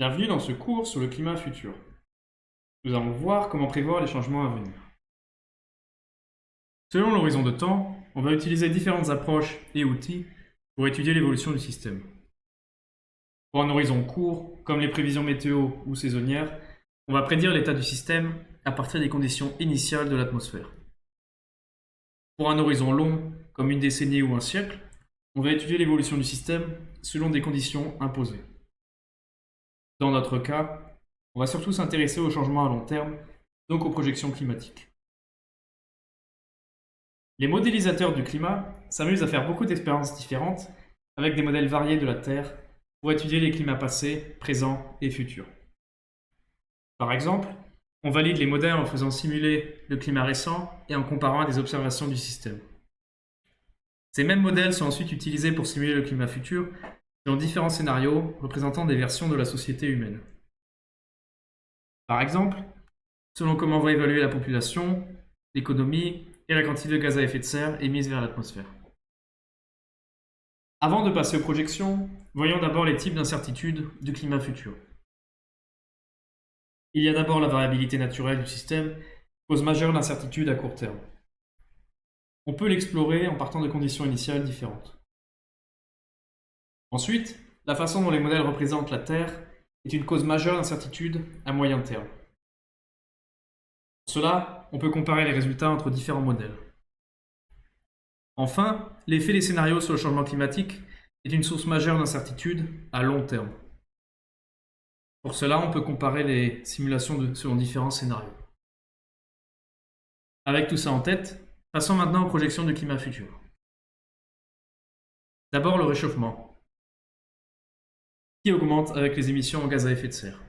Bienvenue dans ce cours sur le climat futur. Nous allons voir comment prévoir les changements à venir. Selon l'horizon de temps, on va utiliser différentes approches et outils pour étudier l'évolution du système. Pour un horizon court, comme les prévisions météo ou saisonnières, on va prédire l'état du système à partir des conditions initiales de l'atmosphère. Pour un horizon long, comme une décennie ou un siècle, on va étudier l'évolution du système selon des conditions imposées. Dans notre cas, on va surtout s'intéresser aux changements à long terme, donc aux projections climatiques. Les modélisateurs du climat s'amusent à faire beaucoup d'expériences différentes avec des modèles variés de la Terre pour étudier les climats passés, présents et futurs. Par exemple, on valide les modèles en faisant simuler le climat récent et en comparant à des observations du système. Ces mêmes modèles sont ensuite utilisés pour simuler le climat futur selon différents scénarios représentant des versions de la société humaine. Par exemple, selon comment on va évaluer la population, l'économie et la quantité de gaz à effet de serre émise vers l'atmosphère. Avant de passer aux projections, voyons d'abord les types d'incertitudes du climat futur. Il y a d'abord la variabilité naturelle du système, cause majeure d'incertitude à court terme. On peut l'explorer en partant de conditions initiales différentes. Ensuite, la façon dont les modèles représentent la Terre est une cause majeure d'incertitude à moyen terme. Pour cela, on peut comparer les résultats entre différents modèles. Enfin, l'effet des scénarios sur le changement climatique est une source majeure d'incertitude à long terme. Pour cela, on peut comparer les simulations selon différents scénarios. Avec tout ça en tête, passons maintenant aux projections du climat futur. D'abord le réchauffement, qui augmente avec les émissions en gaz à effet de serre.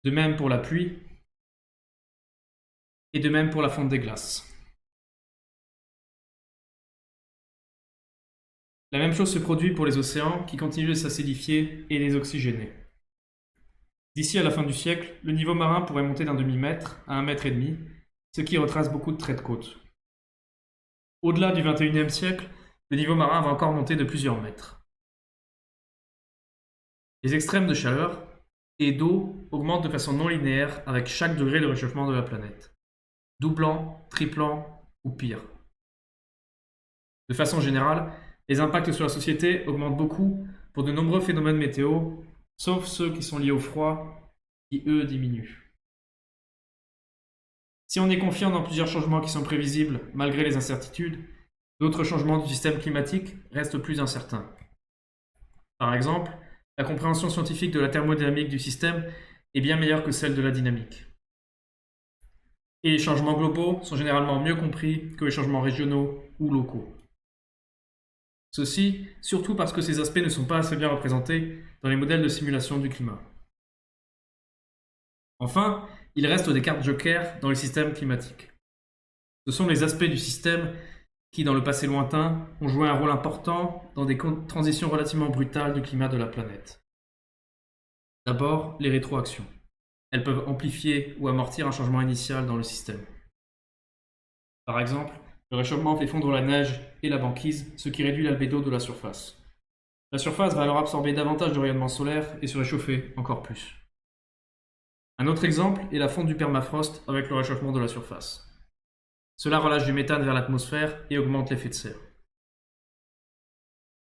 De même pour la pluie, et de même pour la fonte des glaces. La même chose se produit pour les océans qui continuent de s'acidifier et désoxygéner. D'ici à la fin du siècle, le niveau marin pourrait monter d'un demi-mètre à 1,5 m, ce qui retrace beaucoup de traits de côte. Au-delà du XXIe siècle, le niveau marin va encore monter de plusieurs mètres. Les extrêmes de chaleur et d'eau augmentent de façon non linéaire avec chaque degré de réchauffement de la planète, doublant, triplant ou pire. De façon générale, les impacts sur la société augmentent beaucoup pour de nombreux phénomènes météo, sauf ceux qui sont liés au froid, qui eux diminuent. Si on est confiant dans plusieurs changements qui sont prévisibles malgré les incertitudes, d'autres changements du système climatique restent plus incertains. Par exemple, la compréhension scientifique de la thermodynamique du système est bien meilleure que celle de la dynamique. Et les changements globaux sont généralement mieux compris que les changements régionaux ou locaux. Ceci, surtout parce que ces aspects ne sont pas assez bien représentés dans les modèles de simulation du climat. Enfin, il reste des cartes joker dans les systèmes climatiques. Ce sont les aspects du système qui, dans le passé lointain, ont joué un rôle important dans des transitions relativement brutales du climat de la planète. D'abord, les rétroactions. Elles peuvent amplifier ou amortir un changement initial dans le système. Par exemple, le réchauffement fait fondre la neige et la banquise, ce qui réduit l'albédo de la surface. La surface va alors absorber davantage de rayonnement solaire et se réchauffer encore plus. Un autre exemple est la fonte du permafrost avec le réchauffement de la surface. Cela relâche du méthane vers l'atmosphère et augmente l'effet de serre.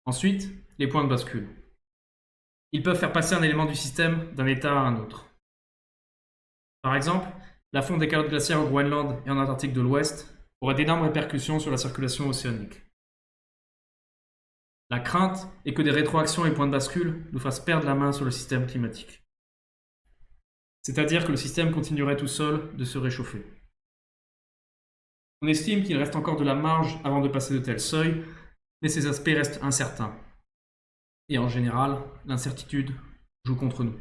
Ensuite, les points de bascule. Ils peuvent faire passer un élément du système d'un état à un autre. Par exemple, la fonte des calottes glaciaires au Groenland et en Antarctique de l'Ouest aurait d'énormes répercussions sur la circulation océanique. La crainte est que des rétroactions et points de bascule nous fassent perdre la main sur le système climatique. C'est-à-dire que le système continuerait tout seul de se réchauffer. On estime qu'il reste encore de la marge avant de passer de tels seuils, mais ces aspects restent incertains. Et en général, l'incertitude joue contre nous.